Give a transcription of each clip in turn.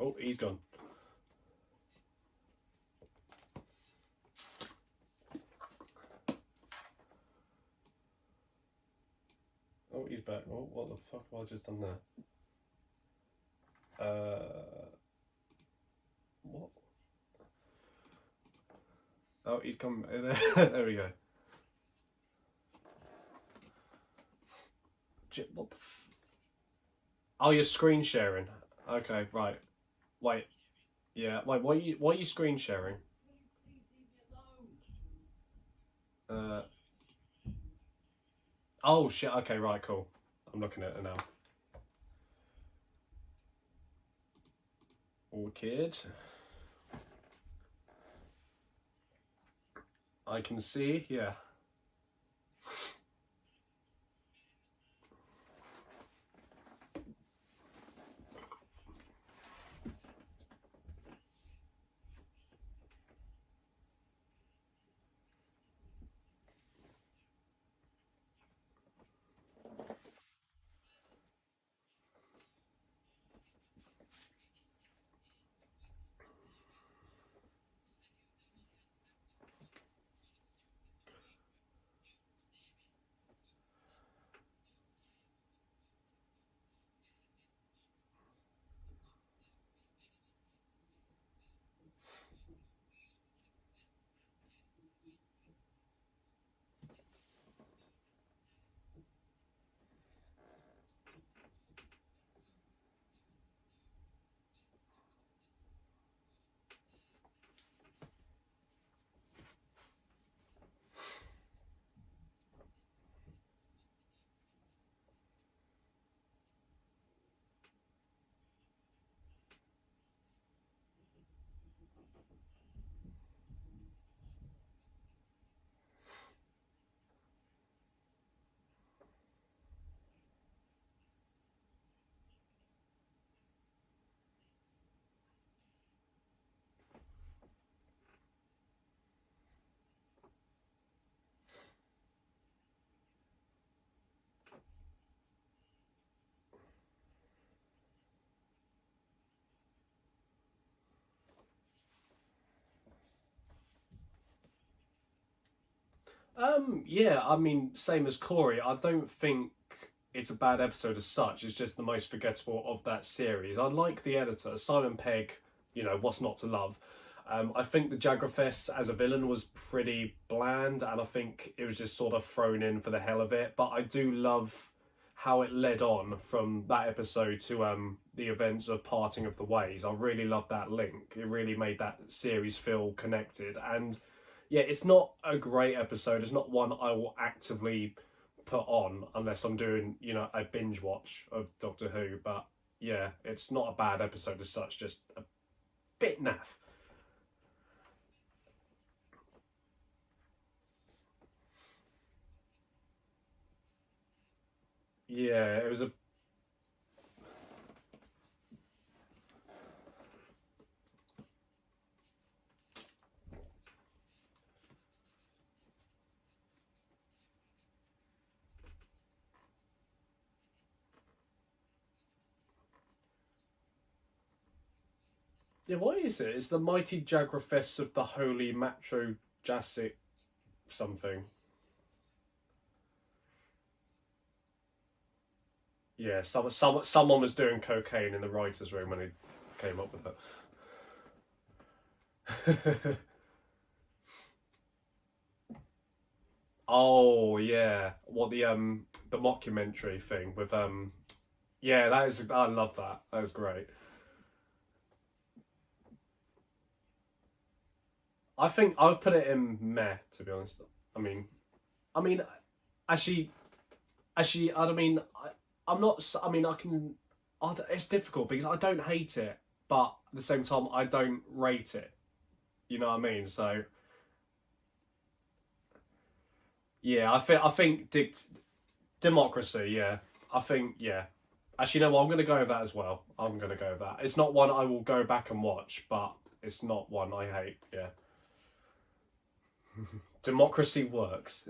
Oh, he's gone. Oh, he's back. Oh, what the fuck have I just done there? What? Oh, he's come. There we go. What the Oh, you're screen sharing. Okay, right. Wait. Yeah. Wait. Why are you screen sharing? Oh shit. Okay. Right. Cool. I'm looking at it now. Orchid. I can see. Yeah. Yeah, I mean, same as Corey. I don't think it's a bad episode as such. It's just the most forgettable of that series. I like the editor, Simon Pegg. You know, what's not to love? I think the Jagrafess as a villain was pretty bland, and I think it was just sort of thrown in for the hell of it. But I do love how it led on from that episode to the events of Parting of the Ways. I really love that link. It really made that series feel connected. And yeah, it's not a great episode. It's not one I will actively put on unless I'm doing, you know, a binge watch of Doctor Who. But yeah, it's not a bad episode as such, just a bit naff. Yeah, it was a yeah. What is it? It's the mighty Jagrafess of the holy Matro Jasic something. Yeah, someone was doing cocaine in the writers' room when he came up with it. Oh yeah, what the mockumentary thing with yeah, that is, I love that. That was great. I think I would put it in meh, to be honest. I mean, I mean, actually, I mean, I'm not. I mean, I can. It's difficult because I don't hate it, but at the same time, I don't rate it. You know what I mean? So yeah, I think democracy. Yeah, I think yeah. Actually, no. Well, I'm going to go with that as well. I'm going to go with that. It's not one I will go back and watch, but it's not one I hate. Yeah, democracy works.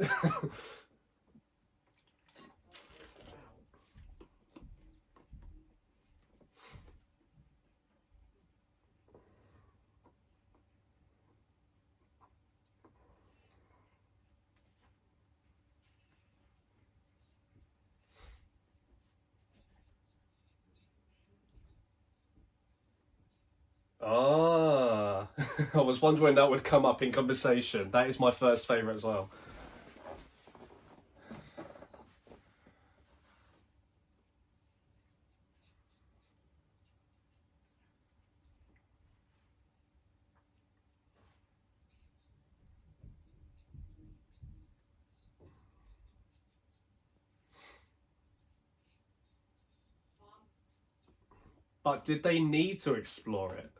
Ah, I was wondering that would come up in conversation. That is my first favourite as well. But did they need to explore it?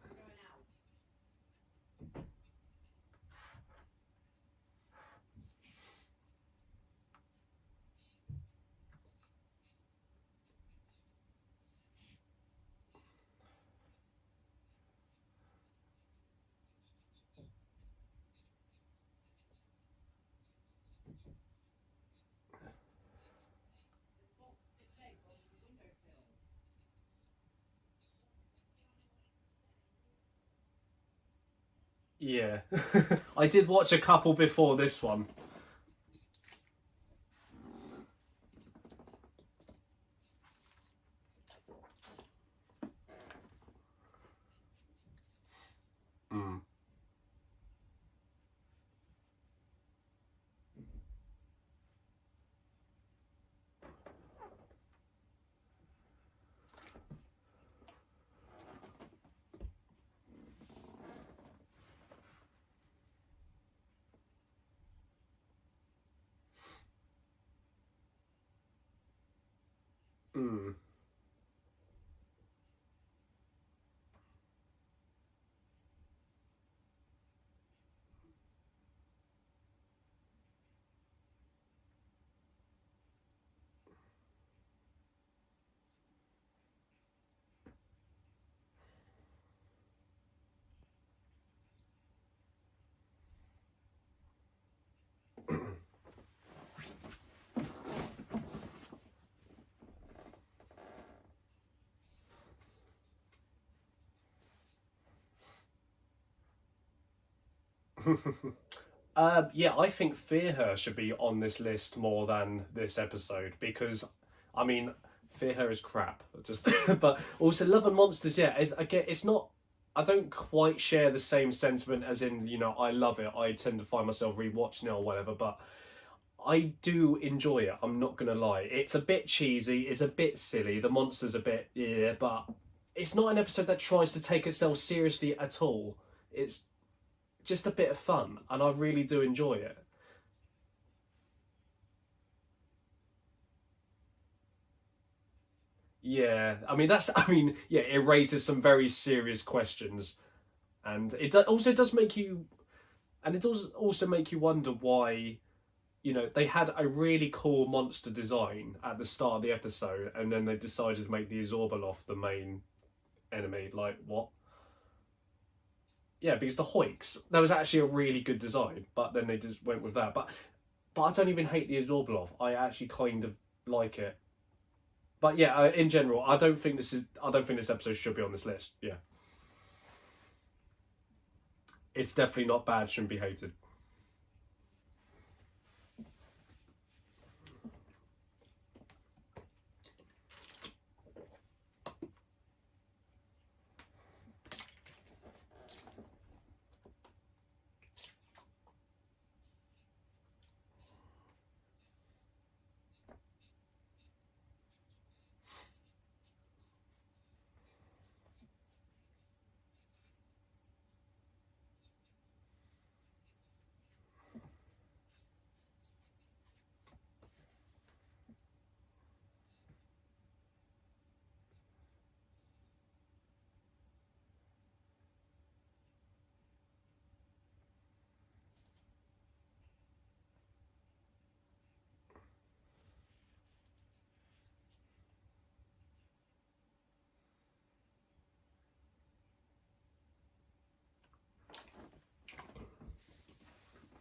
Yeah. I did watch a couple before this one. Mm. Mm. Yeah, I think Fear Her should be on this list more than this episode because, I mean, Fear Her is crap. Just, but also Love and Monsters. Yeah, again, it's not. I don't quite share the same sentiment as in I love it. I tend to find myself rewatching it or whatever, but I do enjoy it. I'm not gonna lie. It's a bit cheesy. It's a bit silly. The monster's a bit yeah, but it's not an episode that tries to take itself seriously at all. It's just a bit of fun, and I really do enjoy it. Yeah, I mean that's. I mean, yeah, it raises some very serious questions, and also does make you, and it does also make you wonder why. They had a really cool monster design at the start of the episode, and then they decided to make the Azorbalov the main enemy. Like what? Yeah, because the Hoiks that was actually a really good design, but then they just went with that. But I don't even hate the Azorbalov. I actually kind of like it. But yeah, in general, I don't think this is. I don't think this episode should be on this list. Yeah, it's definitely not bad. Shouldn't be hated.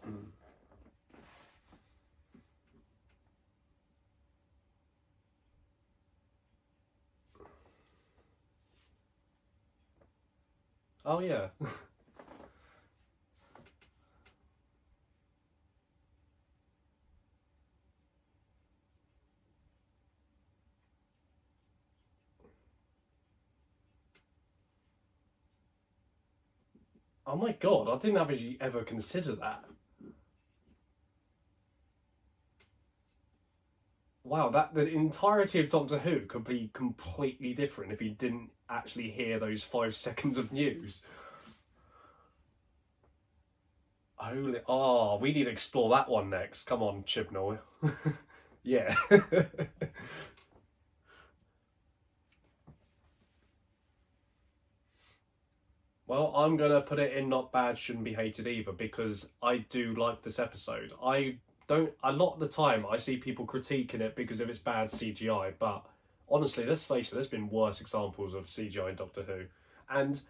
Mm. Oh yeah. Oh my god, I didn't actually ever consider that. Wow, that the entirety of Doctor Who could be completely different if you didn't actually hear those 5 seconds of news. Holy, oh, we need to explore that one next. Come on, Chibnall. Yeah. Well, I'm gonna put it in not bad, shouldn't be hated either because I do like this episode. I don't a lot of the time I see people critiquing it because of its bad CGI, but honestly, let's face it, there's been worse examples of CGI in Doctor Who. And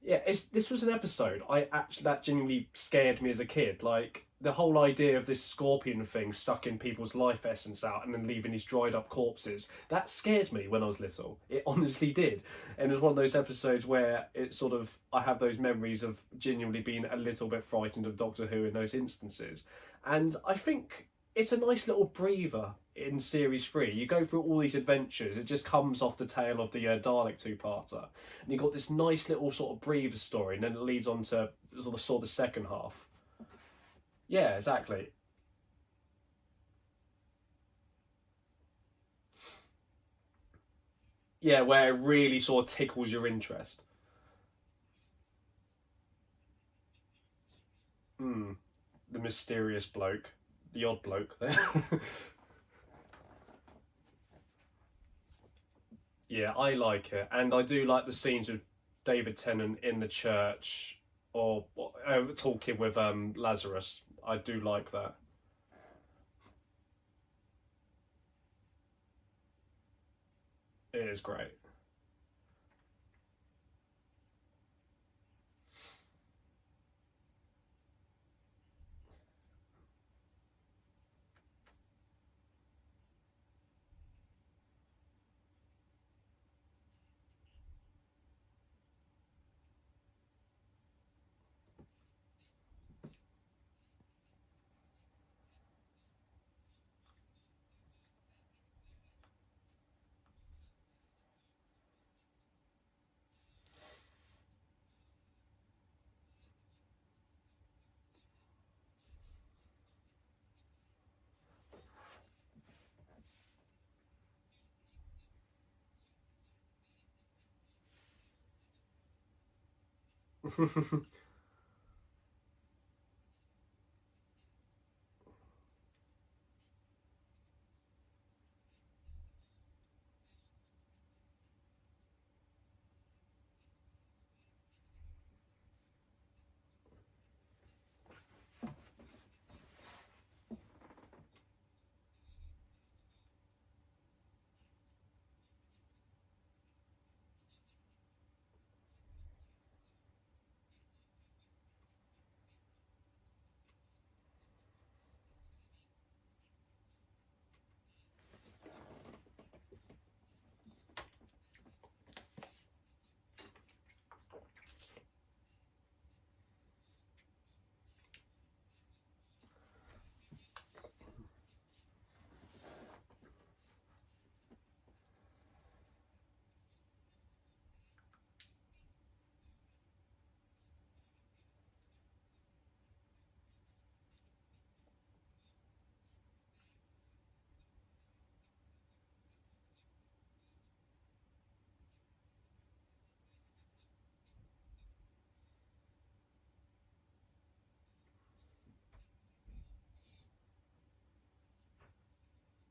yeah, this was an episode I actually that genuinely scared me as a kid. Like the whole idea of this scorpion thing sucking people's life essence out and then leaving these dried up corpses. That scared me when I was little. It honestly did. And it was one of those episodes where it sort of I have those memories of genuinely being a little bit frightened of Doctor Who in those instances. And I think it's a nice little breather in series 3. You go through all these adventures, it just comes off the tail of the Dalek two-parter, and you've got this nice little sort of breather story, and then it leads on to sort of the second half. Yeah, exactly. Yeah, where it really sort of tickles your interest. Hmm. The mysterious bloke, the odd bloke there. Yeah, I like it, and I do like the scenes of David Tennant in the church or talking with Lazarus. I do like that. It is great.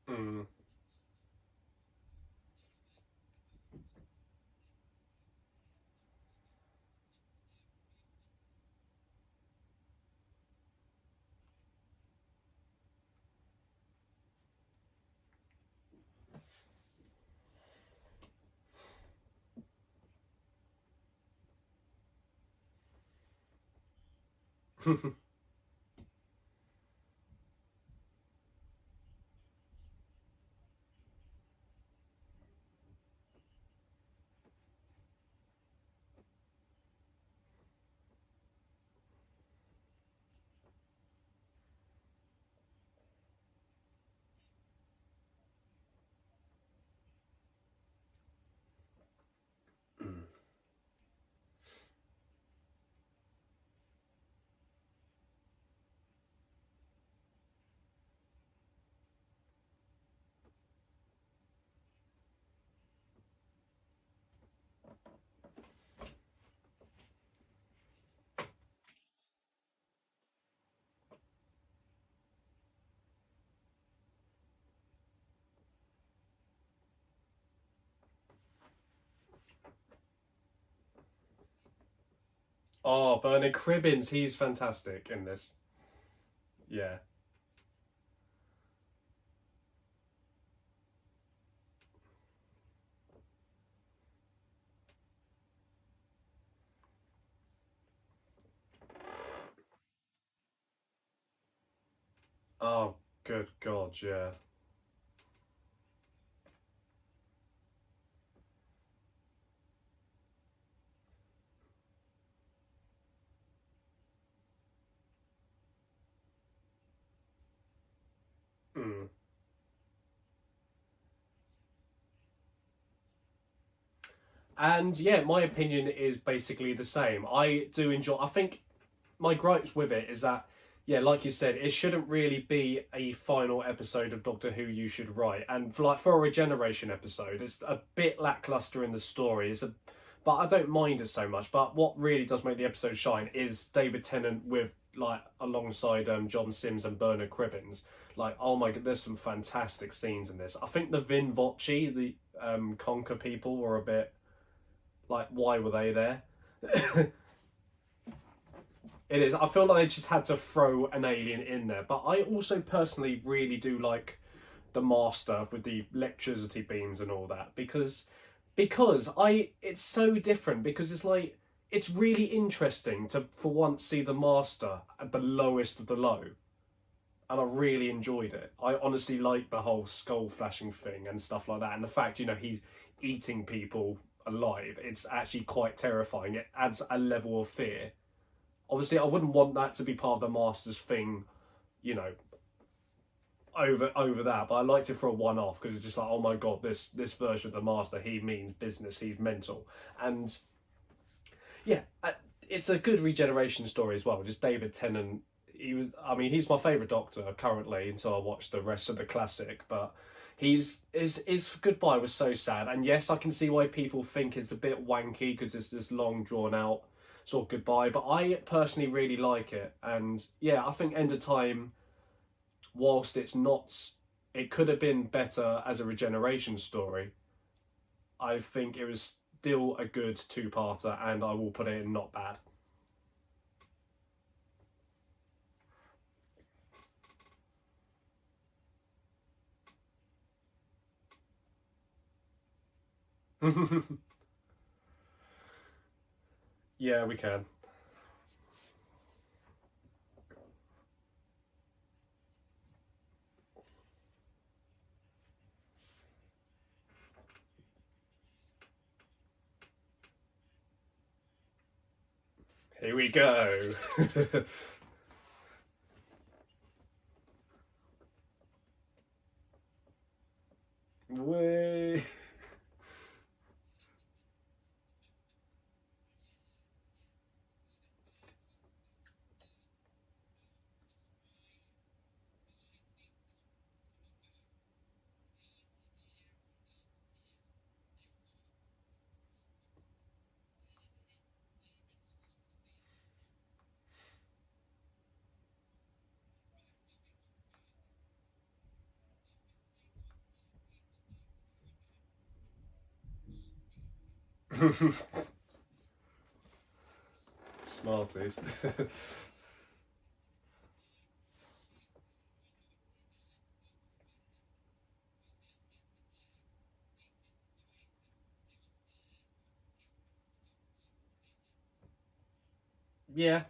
Mm. Oh, Bernard Cribbins, he's fantastic in this. Yeah. Oh, good God, yeah. Mm. And yeah, my opinion is basically the same. I do enjoy. I think my gripes with it is that, yeah, like you said, it shouldn't really be a final episode of Doctor Who you should write. And for a regeneration episode, it's a bit lackluster in the story. But I don't mind it so much. But what really does make the episode shine is David Tennant with like alongside John Sims and Bernard Cribbins. Like, oh my god, there's some fantastic scenes in this. I think the Vin Voce, the Conquer people, were a bit like, why were they there? It is. I feel like they just had to throw an alien in there. But I also personally really do like the Master with the electricity beams and all that because I it's so different because it's like it's really interesting to for once see the Master at the lowest of the low. And I really enjoyed it. I honestly like the whole skull flashing thing and stuff like that, and the fact he's eating people alive. It's actually quite terrifying. It adds a level of fear. Obviously, I wouldn't want that to be part of the Masters thing, you know, over that. But I liked it for a one off because it's just like, oh my god, this version of the Master, he means business, he's mental, and yeah, it's a good regeneration story as well. Just David Tennant. I mean, he's my favorite Doctor currently until I watch the rest of the classic. But his goodbye was so sad, and yes, I can see why people think it's a bit wanky because it's this long drawn out sort of goodbye. But I personally really like it, and yeah, I think End of Time, whilst it's not, it could have been better as a regeneration story. I think it was still a good two-parter, and I will put it in not bad. Yeah, we can. Here we go. Way. Smarties. Yeah.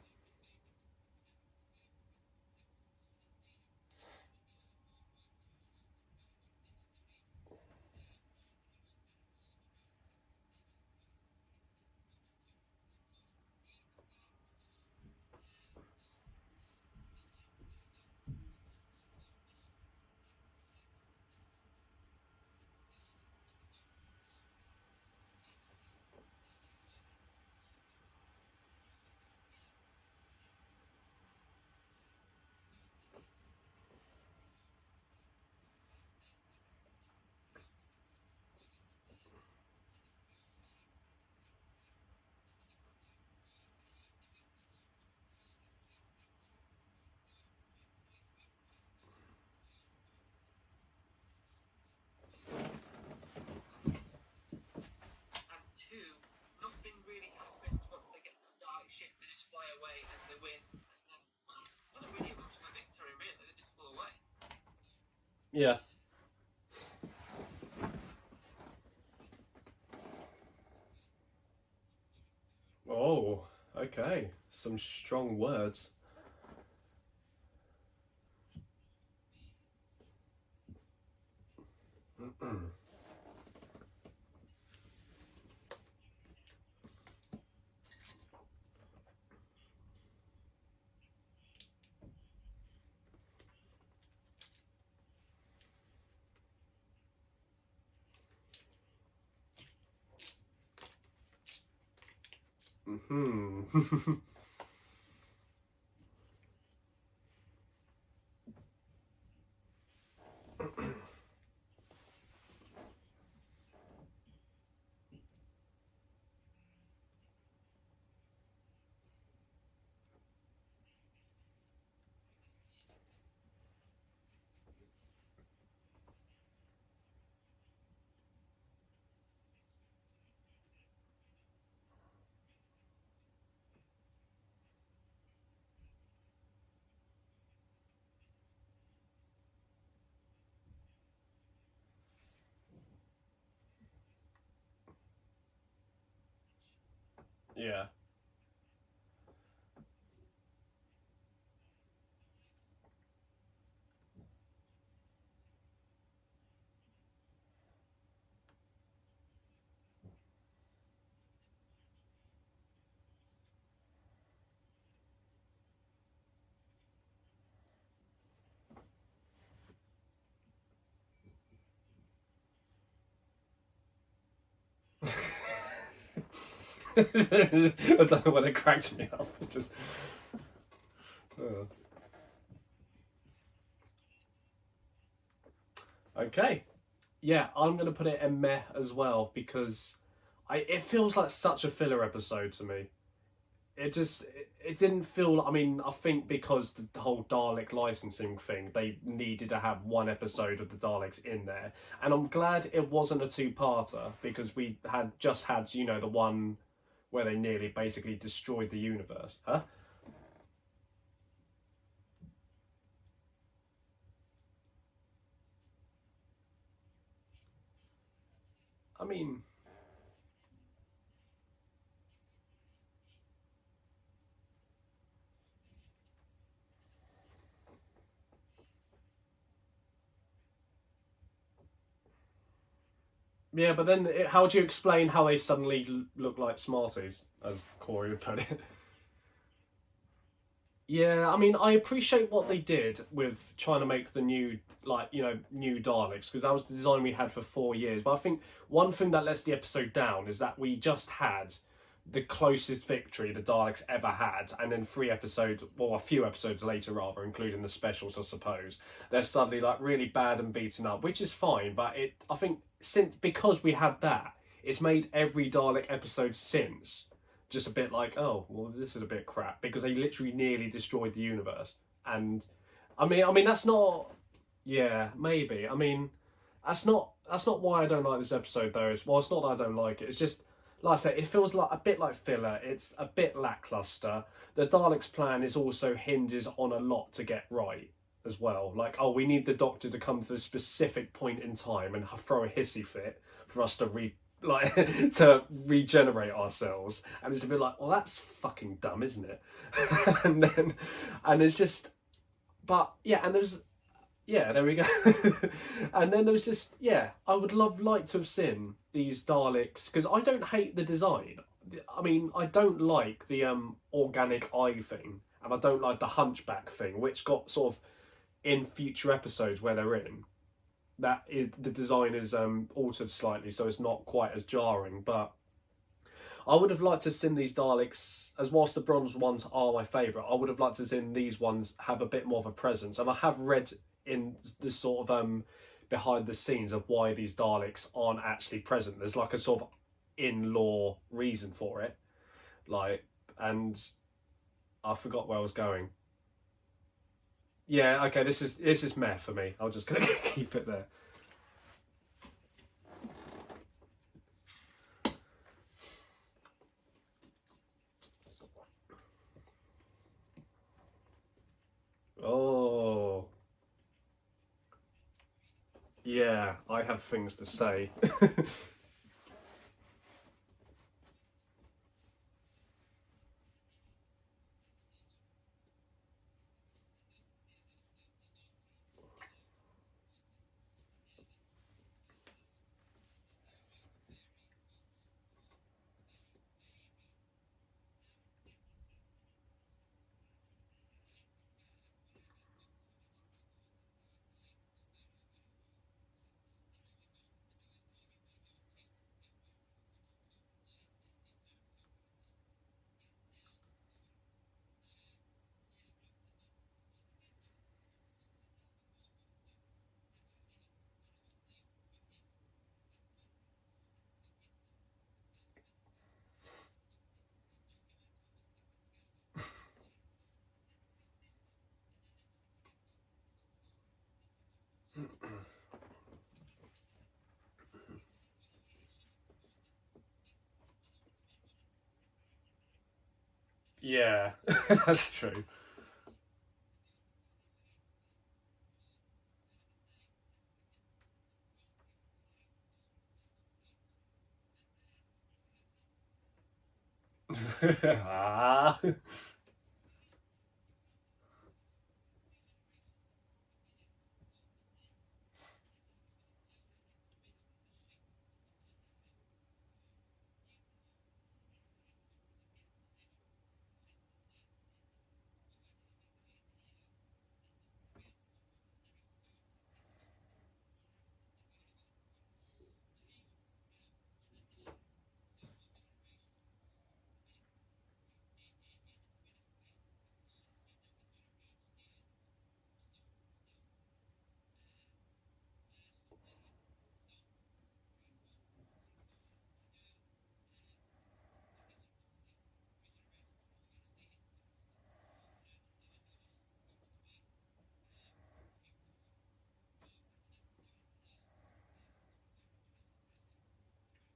fly away and they win. And it wasn't really much of a victory, really. They just flew away. Yeah. Oh, okay. Some strong words. Hmm. Yeah. I don't know what it cracked me up. It's just. uh. Okay. Yeah, I'm gonna put it in meh as well because it feels like such a filler episode to me. It didn't feel. I mean, I think because the whole Dalek licensing thing, they needed to have one episode of the Daleks in there, and I'm glad it wasn't a two-parter because we had just had the one where they nearly basically destroyed the universe. Huh? I mean, yeah, but then how do you explain how they suddenly look like Smarties, as Corey would put it? Yeah, I mean, I appreciate what they did with trying to make the new, new Daleks, because that was the design we had for 4 years. But I think one thing that lets the episode down is that we just had the closest victory the Daleks ever had, and then 3 episodes, well, a few episodes later, rather, including the specials, I suppose, they're suddenly like really bad and beaten up, which is fine. But I think, because we had that, it's made every Dalek episode since just a bit like, oh, well, this is a bit crap because they literally nearly destroyed the universe. And I mean, that's not. Yeah, maybe. I mean, that's not why I don't like this episode though. It's not that I don't like it. It's just like I said, it feels like a bit like filler. It's a bit lackluster. The Daleks' plan is also hinges on a lot to get right as well. Like, oh, we need the Doctor to come to a specific point in time and throw a hissy fit for us to like to regenerate ourselves, and it's a bit like, well, that's fucking dumb, isn't it? And it's just, but yeah, and there's, yeah, there we go. And then there was just, yeah, I would like to have seen these Daleks because I don't hate the design. I mean, I don't like the organic eye thing, and I don't like the hunchback thing, which got sort of in future episodes where they're in. That is, the design is altered slightly, so it's not quite as jarring. But I would have liked to have seen these Daleks, as whilst the bronze ones are my favourite, I would have liked to have seen these ones have a bit more of a presence. And I have read in the sort of behind the scenes of why these Daleks aren't actually present. There's like a sort of in law reason for it, like, and I forgot where I was going. Yeah, okay, this is meh for me. I'm just gonna keep it there. Yeah, I have things to say. Yeah, that's true. Ah.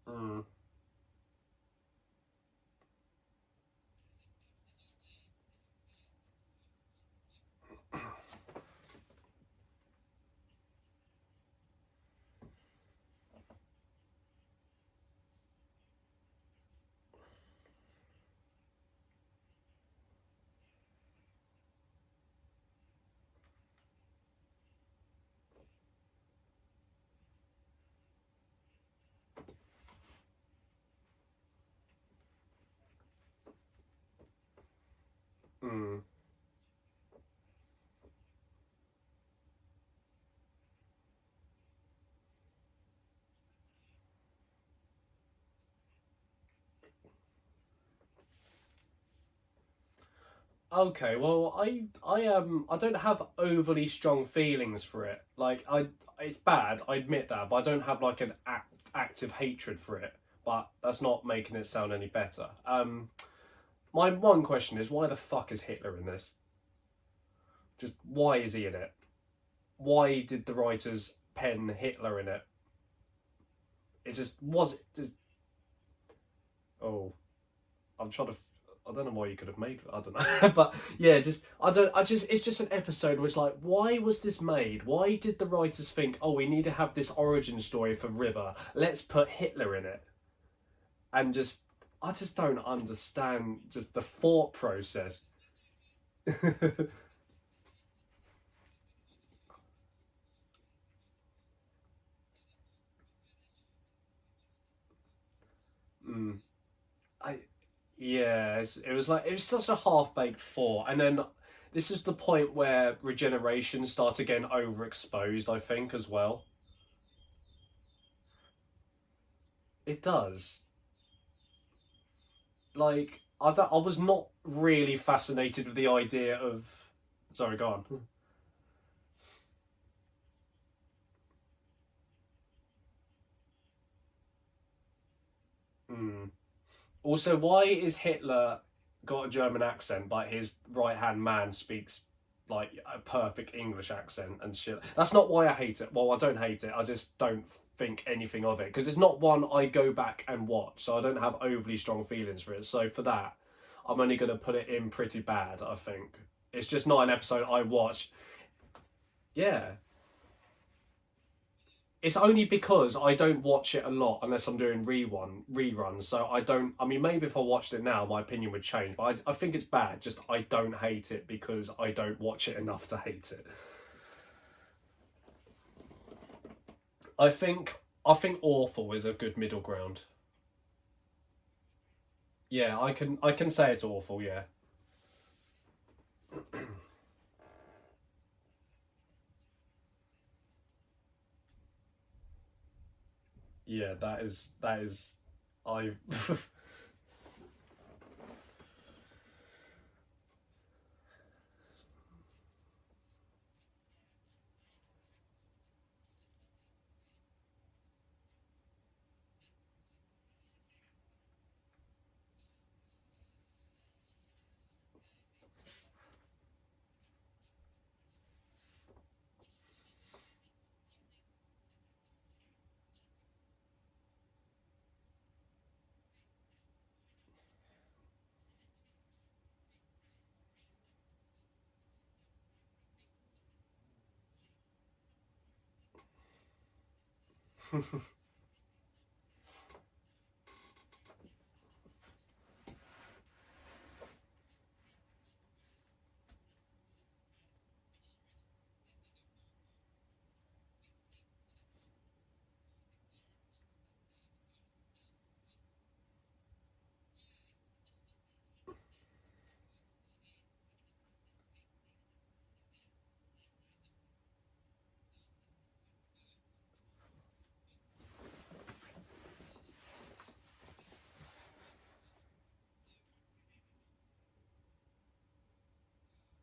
Mm. Mm. Okay, well, I don't have overly strong feelings for it. Like, it's bad. I admit that, but I don't have like an active hatred for it. But that's not making it sound any better. My one question is, why the fuck is Hitler in this? Just why is he in it? Why did the writers pen Hitler in it? It just was. Just, oh, I'm trying to. I don't know why you could have made. I don't know, but yeah, just I don't. I just it's just an episode where it's like, why was this made? Why did the writers think, oh, we need to have this origin story for River? Let's put Hitler in it, and just I just don't understand just the thought process. mm. I Yeah, it was like it was such a half baked thought, and then this is the point where regeneration started getting overexposed. I think as well. It does. Like I was not really fascinated with the idea of. Sorry, go on. Hmm. Also, why is Hitler got a German accent, but his right hand man speaks like a perfect English accent and shit? That's not why I hate it. Well, I don't hate it. I just don't think anything of it because it's not one I go back and watch, so I don't have overly strong feelings for it. So for that, I'm only going to put it in pretty bad. I think it's just not an episode I watch. Yeah. It's only because I don't watch it a lot unless I'm doing reruns. So I don't. I mean, maybe if I watched it now, my opinion would change. But I think it's bad. Just I don't hate it because I don't watch it enough to hate it. I think awful is a good middle ground. Yeah, I can say it's awful. Yeah, yeah. That is. I.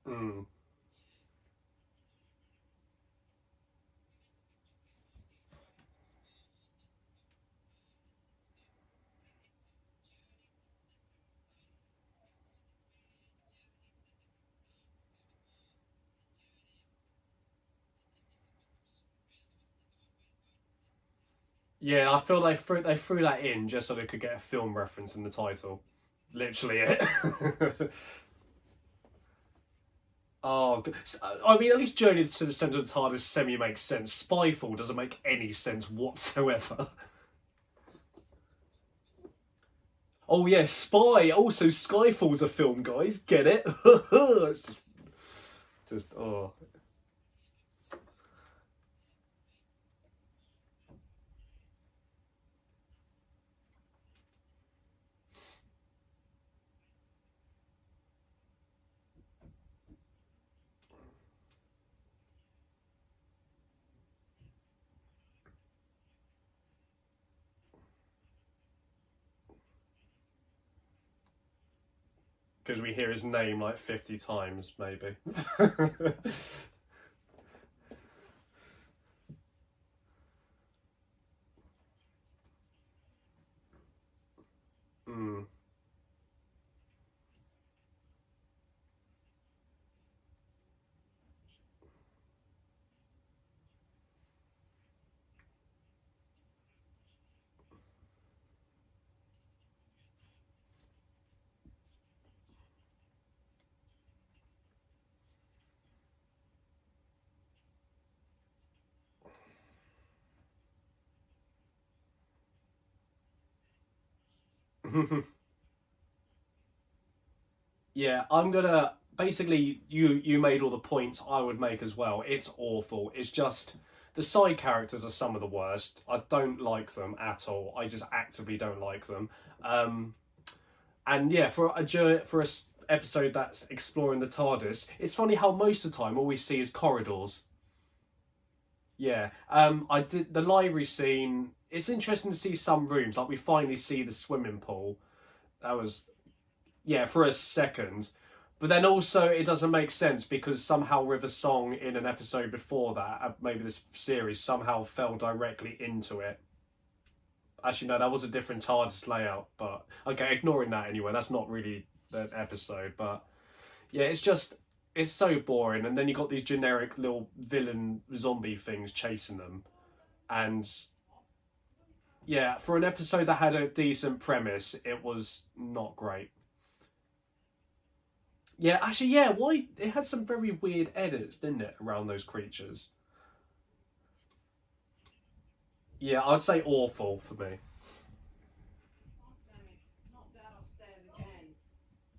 Mm. Yeah, I feel they threw that in just so they could get a film reference in the title. Literally it. Oh, I mean, at least Journey to the Centre of the TARDIS semi makes sense. Spyfall doesn't make any sense whatsoever. Oh yeah, Spy. Also, Skyfall's a film, guys. Get it? It's just oh. Because we hear his name like 50 times, maybe. Mm. Yeah, I'm gonna basically you made all the points I would make as well. It's awful. It's just the side characters are some of the worst. I don't like them at all. I just actively don't like them. Um, and yeah, for a episode that's exploring the TARDIS, it's funny how most of the time all we see is corridors. Yeah. I did the library scene. It's interesting to see some rooms. Like we finally see the swimming pool. That was yeah, for a second. But then also it doesn't make sense because somehow River Song in an episode before that, maybe this series, somehow fell directly into it. Actually, no, that was a different TARDIS layout. But okay, ignoring that anyway. That's not really the episode. But yeah, it's so boring. And then you got these generic little villain zombie things chasing them, and yeah, for an episode that had a decent premise, it was not great. Yeah, actually, yeah. Why it had some very weird edits, didn't it, around those creatures? Yeah, I'd say awful for me. Knocked down upstairs again.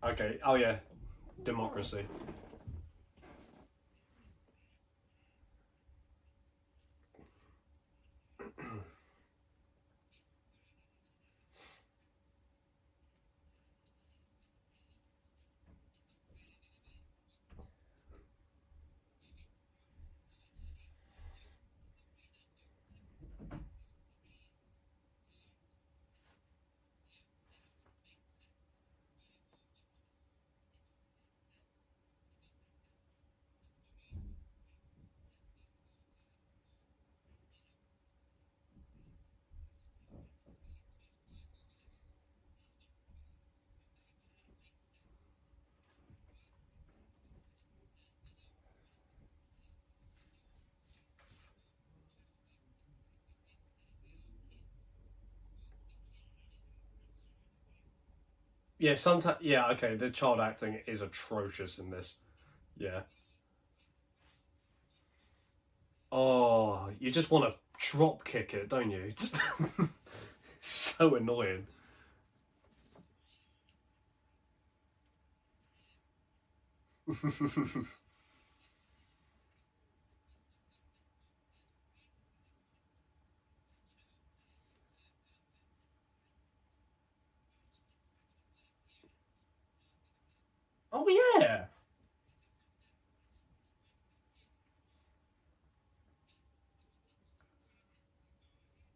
Okay. Oh yeah, democracy. Yeah, sometimes. Yeah, okay. The child acting is atrocious in this. Yeah. Oh, you just want to drop kick it, don't you? It's so annoying. Oh yeah.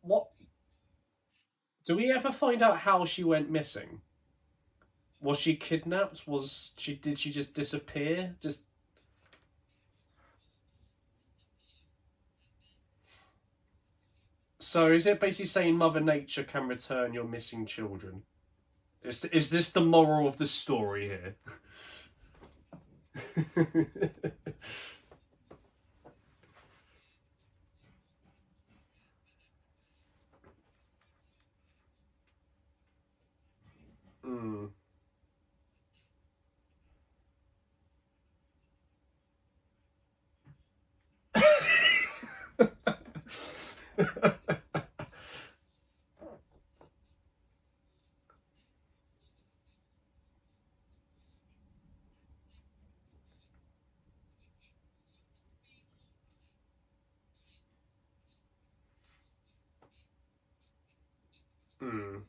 What? Do we ever find out how she went missing? Was she kidnapped? Was she? Did she just disappear? Just so is it basically saying Mother Nature can return your missing children? Is this the moral of the story here? mm. mm.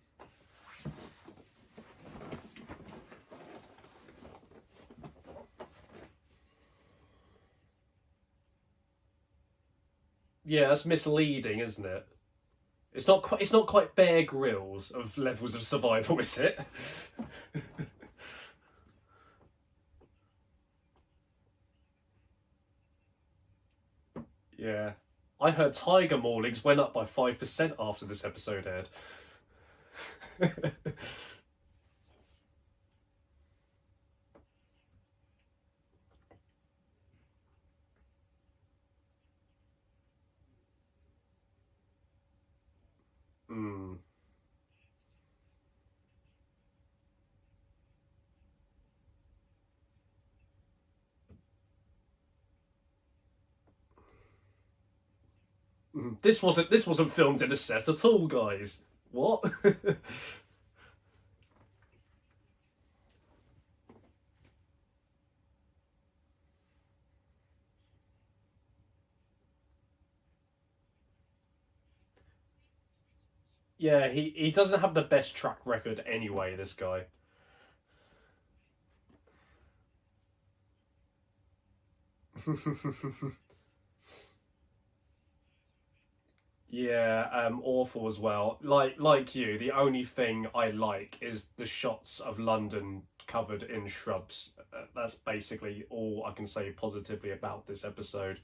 Yeah, that's misleading, isn't it? It's not quite. It's not quite Bear Grylls of levels of survival, is it? Yeah. I heard tiger maulings went up by 5% after this episode aired. mm. This wasn't filmed in a set at all, guys. What? Yeah, he doesn't have the best track record anyway, this guy. Yeah, awful as well. Like you, the only thing I like is the shots of London covered in shrubs. That's basically all I can say positively about this episode.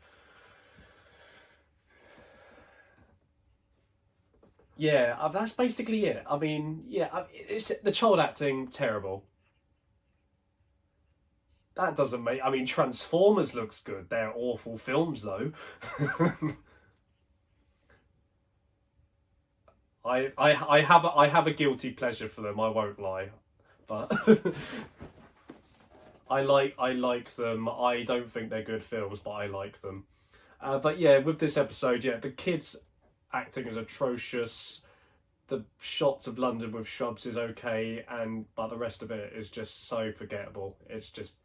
Yeah, that's basically it. I mean, yeah, it's the child acting terrible. That doesn't make. I mean, Transformers looks good. They're awful films though. I have a guilty pleasure for them. I won't lie, but I like them. I don't think they're good films, but I like them. But yeah, with this episode, yeah, the kids acting is atrocious. The shots of London with shrubs is okay, but the rest of it is just so forgettable. It's just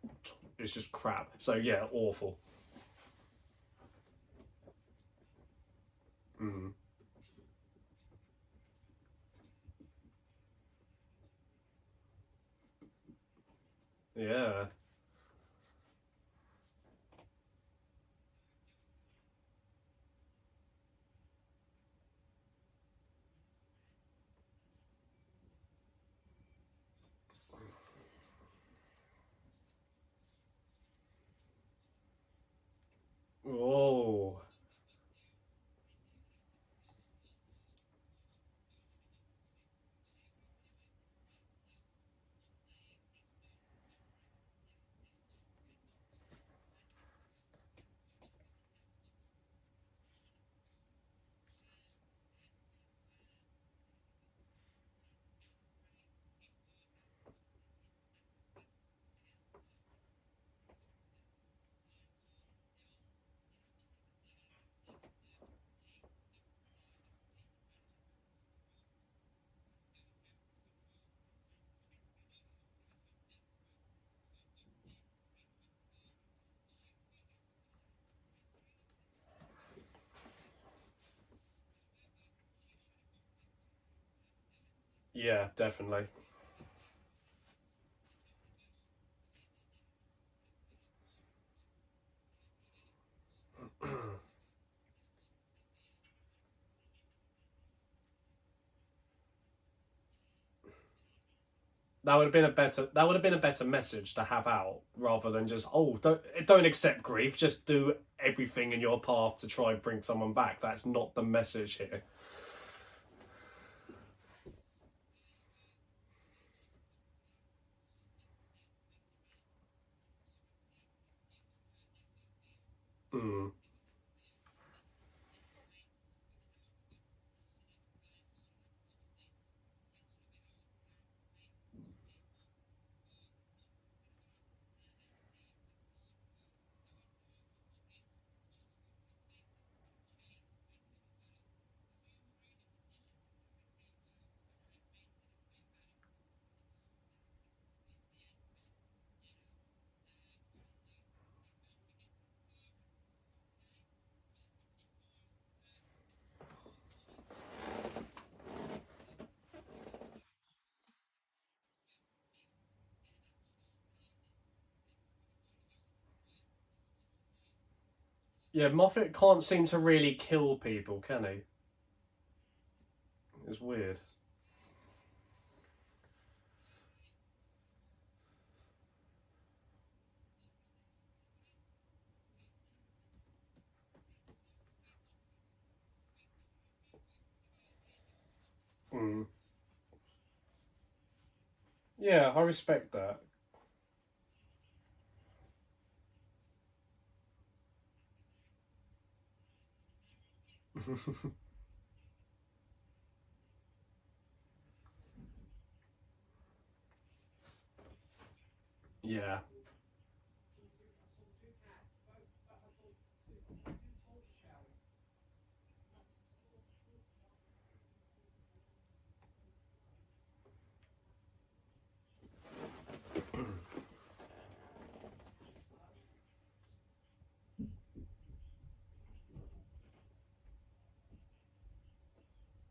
crap. So yeah, awful. Mm. Yeah. Oh. Yeah, definitely. That would have been a better message to have out rather than just, oh, don't accept grief, just do everything in your path to try and bring someone back. That's not the message here. Mm. Yeah, Moffat can't seem to really kill people, can he? It's weird. Mm. Yeah, I respect that. Yeah.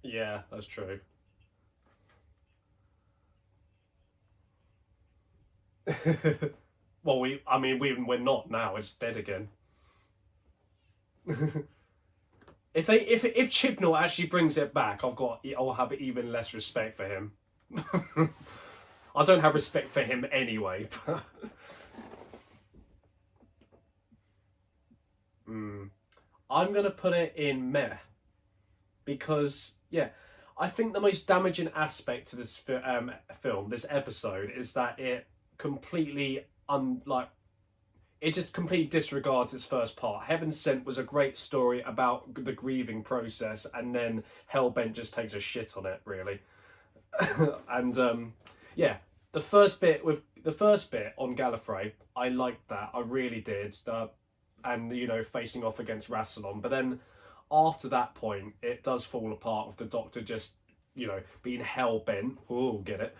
Yeah, that's true. Well, I mean, we're not now. It's dead again. If Chibnall actually brings it back, I'll have even less respect for him. I don't have respect for him anyway. But mm, I'm gonna put it in meh because yeah, I think the most damaging aspect to this film, this episode, is that it completely unlike it just completely disregards its first part. Heaven Sent was a great story about the grieving process, and then Hellbent just takes a shit on it, really. And yeah, the first bit on Gallifrey, I liked that. I really did. And facing off against Rassilon, but then after that point, it does fall apart with the Doctor just, you know, being hell bent. Oh, get it?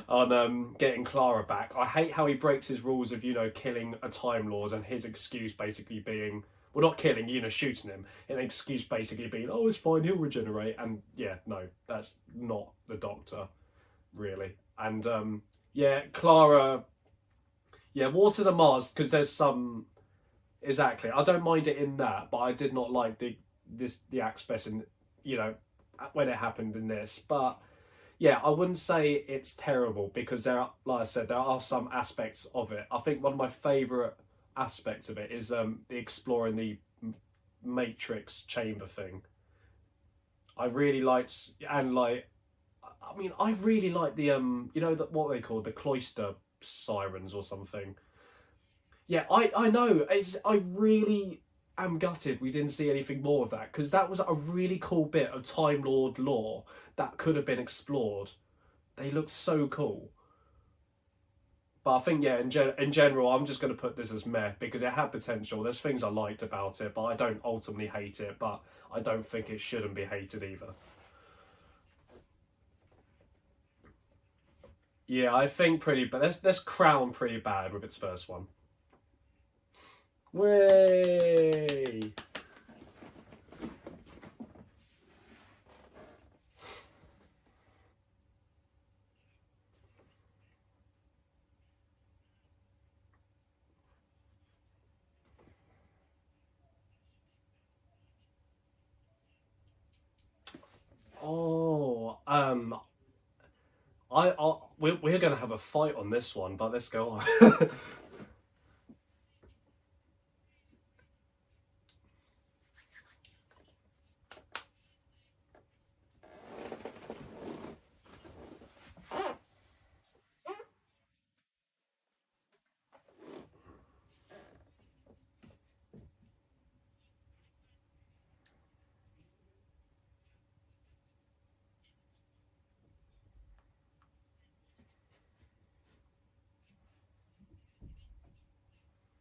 On getting Clara back. I hate how he breaks his rules of, you know, killing a Time Lord, and his excuse basically being, well, not killing, you know, shooting him. An excuse basically being, oh, it's fine, he'll regenerate. And yeah, no, that's not the Doctor, really. And yeah, Clara, yeah, War to the Mars, because there's some, exactly. I don't mind it in that, but I did not like the Axbess in, you know, when it happened in this. But yeah, I wouldn't say it's terrible, because there are, like I said, there are some aspects of it. I think one of my favourite aspects of it is the exploring the Matrix chamber thing. I really liked, and like, I mean, I really like the you know, what they call the cloister sirens or something. Yeah, I know. I really am gutted we didn't see anything more of that, because that was a really cool bit of Time Lord lore that could have been explored. They looked so cool. But I think, yeah, in general, I'm just going to put this as meh, because it had potential. There's things I liked about it, but I don't ultimately hate it. But I don't think it shouldn't be hated either. Yeah, I think pretty, but let's crown pretty bad with its first one. Way. Oh, we're going to have a fight on this one, but let's go on.